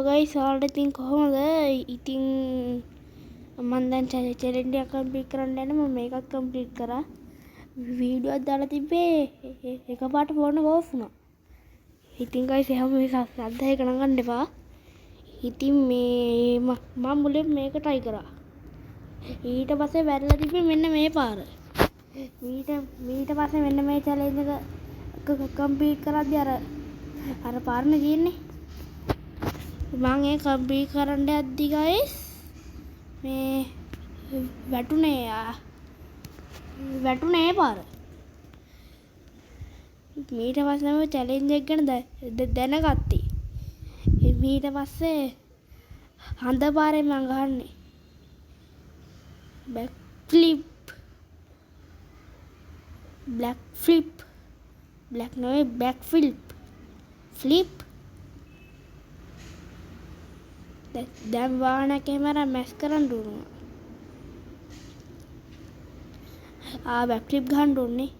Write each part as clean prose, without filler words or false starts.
Guys ඔයාලට ඉතින් කොහොමද? ඉතින් මම දැන් චැලෙන්ජ් එක කම්ප්ලීට් කරන්න යනවා. මම මේකත් කම්ප්ලීට් කරා. වීඩියෝ එකක් දාලා තිබ්බේ එකපාරට ෆෝන් එක ඕෆ් වුණා. ඉතින් ගයිස් එහෙම මේ සද්ද එක නගන්න එපා. ඉතින් මේ මම මුලින් මේක try කරා. ඊට පස්සේ වැරලා තිබ්බේ මෙන්න මේ පාර. ඊට පස්සේ මෙන්න මේ චැලෙන්ජ් එක කම්ප්ලීට් කරද්දී අර පාරනේ තියෙන්නේ. මම ඒ කම්ප්ලීට් කරන්න යද්දි ගයිස් මේ වැටුනේ පාර. ඊට පස්සේ මම චැලෙන්ජ් එක ගැන දැනගත්තේ. ඊට පස්සේ හඳ පාරේ මම ගහන්නේ. බැක් ෆ්ලිප් ෆ්ලිප් දැන් වාහනයක් එහෙම අරන් මැස් කරන්න උනවා. බැක් ෆ්ලිප් ගහන්න ඕනේ.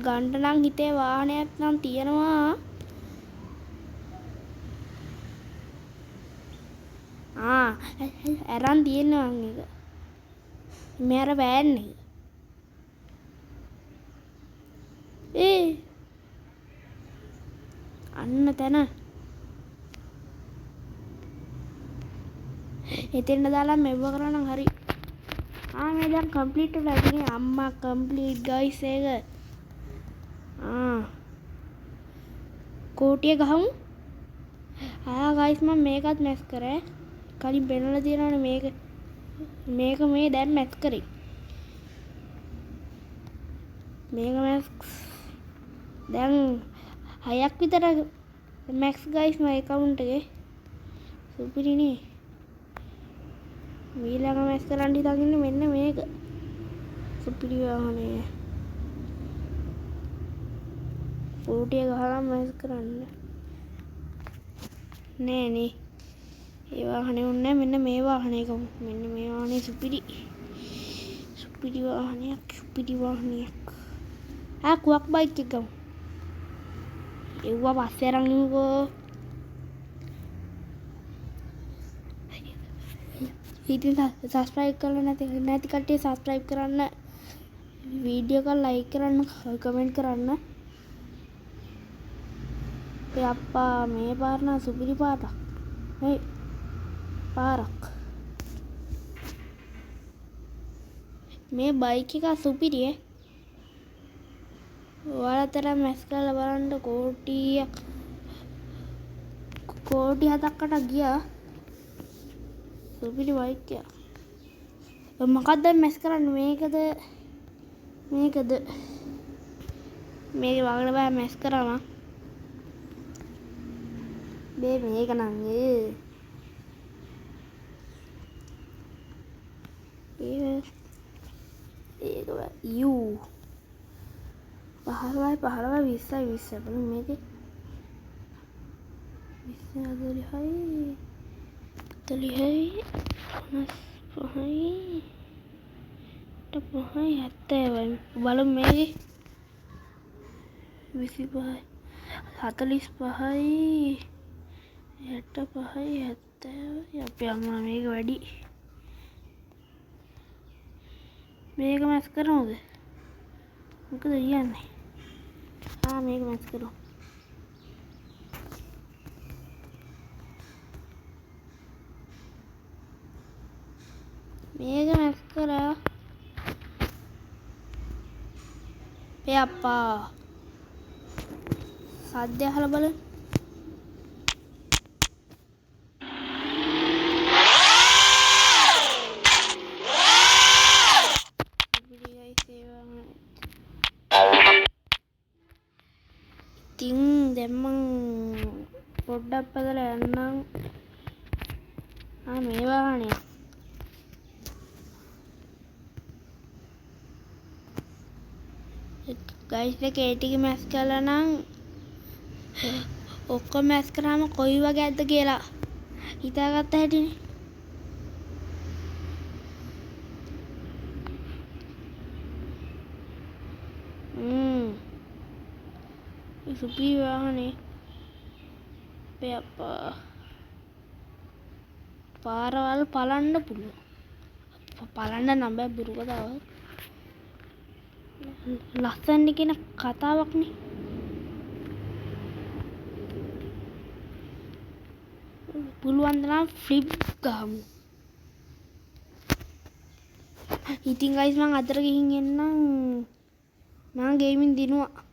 ගන්න නම් හිතේ වාහනයක් නම් තියෙනවා. අරන් තියෙනවා මං එක. මෙයාර වෑන් එක. අන්න තැන. එතෙන්ට දාලා මෙව කරා නම් හරි. මේ දැන් කම්ප්ලීට් වෙලා ඉතින් අම්මා කම්ප්ලීට් ගයිස් ඒක. කෝටිය ගහමු. ගයිස් මම මේකත් මැස් කරේ. කලින් බෙනලා තියෙනවනේ මේක මේ දැන් මැස් කරේ. මේක මැස් දැන් 6ක් විතර මැක්ස් ගයිස් මගේ account එකේ. සුපිරිනේ. ඊළඟ මැස් කරන්න හිතාගෙන ඉන්නේ මෙන්න මේක. සුපිරි වාහනේ. කෝටිය ගහලා මැස් කරන්න. නෑනේ. ඒ වාහනේ උන්නේ මෙන්න මේ වාහනේ ගමු. මෙන්න මේ වාහනේ සුපිරි වාහනයක්. කුවක් බයික් එක ගමු. ඒවා පස්සේ අරන් ඉමුකෝ. ඉතින් සබ්ස්ක්‍රයිබ් කරලා නැති කට්ටිය සබ්ස්ක්‍රයිබ් කරන්න. වීඩියෝ එක ලයික් කරන්න, කමෙන්ට් කරන්න. අප්පා මේ පාර නම් සුපිරි පාරක්. මේ බයික් එක සුපිරියේ. ඔයාලතර මැස් කරලා බලන්න කෝටි 7කට ගියා. සුපිරි බයික් එක. මොකක්ද මැස් කරන්නේ? මේකද මේක වගන බෑ මැස් කරනවා. මේක නම් ඒක යූ 15 20 බලමු මේකේ 20 40යි 50යි 70යි බලමු මේකේ 25යි 45යි 65යි 70යි අපේ අම්මා මේක වැඩි. මේක මැස් කරනවද? මොකද කියන්නේ? මේක මැස් කරමු. මේක මැස් කරා. අප්පා සද්ද අහලා බලන්න. ඉතින් දැන් මං පොඩ්ඩක් පැදලා යන්නම්. මේ වාහනේ. ගයිස් එකේ ටික මැස් කළා නම් ඔක්කොම මැස් කරාම කොයි වගේද කියලා හිතාගත්ත හැටිනේ. සුපී වාහනේ අපේ අප්පා පාරවල් පලන්න පුළුවන්. පලන්න නම් බෑ බොරු කතාවක්. ලස්සන කියන කතාවක් නේ. පුළුවන් නම් ෆ්ලිප් ගහමු. ඉතින් ගයිස් මං අතර ගිහින් එන්නම්. මං ගේමින් දිනුවා.